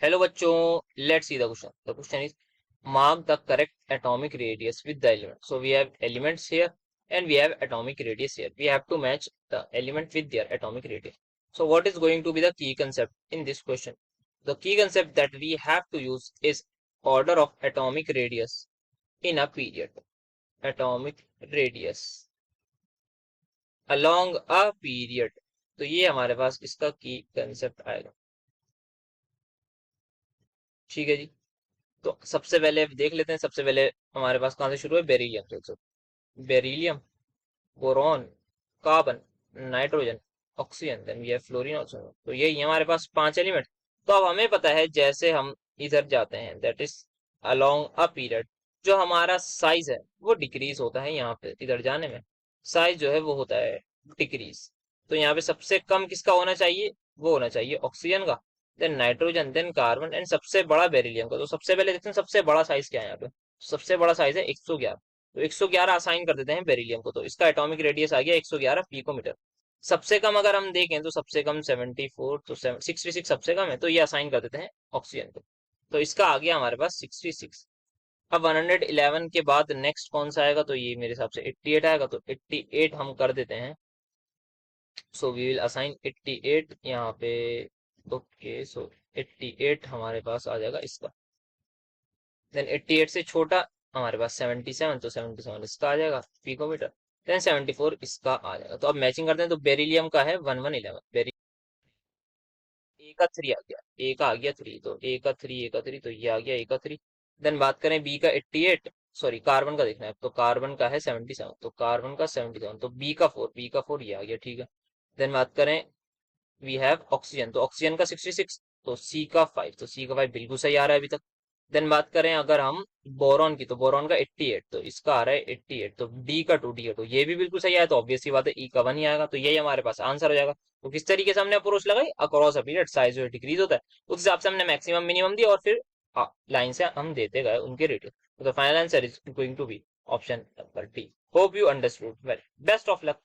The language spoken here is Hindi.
हेलो बच्चों, let's see the question. The question is mark the correct atomic radius with the element. So we have elements here and we have atomic radius here. We have to match the element with their atomic radius. So what is going to be the key concept in this question? The key concept that we have to use is order of atomic radius in a period. Atomic radius along a period. तो ये हमारे पास इसका की कंसेप्ट आएगा. ठीक है जी. तो सबसे पहले देख लेते हैं. सबसे पहले हमारे पास कहां से शुरू है? बेरिलियम से. Beryllium, boron, carbon, nitrogen, oxygen, then we have fluorine also. तो यही हमारे पास 5 एलिमेंट. तो अब हमें पता है जैसे हम इधर जाते हैं, that is along a period, जो हमारा साइज है वो डिक्रीज होता है. यहाँ पे इधर जाने में साइज जो है वो होता है डिक्रीज. तो यहाँ पे सबसे कम किसका होना चाहिए? वो होना चाहिए ऑक्सीजन का, then nitrogen, then carbon and सबसे बड़ा बेरिलियम का. तो सबसे पहले देखते हैं सबसे बड़ा साइज क्या है यहाँ पे. सबसे बड़ा साइज है 111. तो 111 असाइन कर देते हैं बेरिलियम को. तो इसका एटॉमिक रेडियस आ गया 111 पिकोमीटर. सबसे कम अगर हम देखें तो सबसे कम 74, तो 66 सबसे कम है, तो ये असाइन कर देते हैं ऑक्सीजन को. तो इसका आ गया हमारे पास 66. अब 111 के बाद नेक्स्ट कौन सा आएगा? तो ये मेरे हिसाब से 88 आएगा. तो 88 हम कर देते हैं. सो वी विल असाइन 88 यहाँ पे. ओके, सो 88 हमारे पास आ जाएगा इसका. देन 88 से छोटा हमारे पास 77, तो 77 इसका आ जाएगा पिकोमीटर. देन 74 इसका आ जाएगा. तो अब मैचिंग करते हैं. तो बेरिलियम का है 1111. ए का 3 आ गया. ए का आ गया 3. तो ए का 3, ए का 3, तो ये आ गया ए का 3. देन बात करें बी का 88, सॉरी कार्बन का देखना है. तो कार्बन का है 77, तो कार्बन का 77, तो बी का 4, बी का 4 ये आ गया. ठीक है. देन बात करें वी हैव ऑक्सीजन, तो ऑक्सीजन का 66, तो सी का 5, तो सी का 5 बिल्कुल सही आ रहा है अभी तक. देन बात करें अगर हम बोरॉन की, तो बोरॉन का 88, तो इसका आ रहा है 88, तो डी का 2, डी का 2 ये भी बिल्कुल सही आया. तो ऑब्वियसली बात है ई का 1 ही आएगा. तो यही हमारे पास आंसर हो जाएगा. तो किस तरीके से हमने अप्रोच लगाई? अक्रॉस अ पीरियड साइज जो डिक्रीज होता है उस हिसाब से हमने मैक्सिमम मिनिमम दिया और फिर लाइन से हम देते गए उनके रेडियस. तो final answer is going to be option number D. Hope you understood well. Best of luck.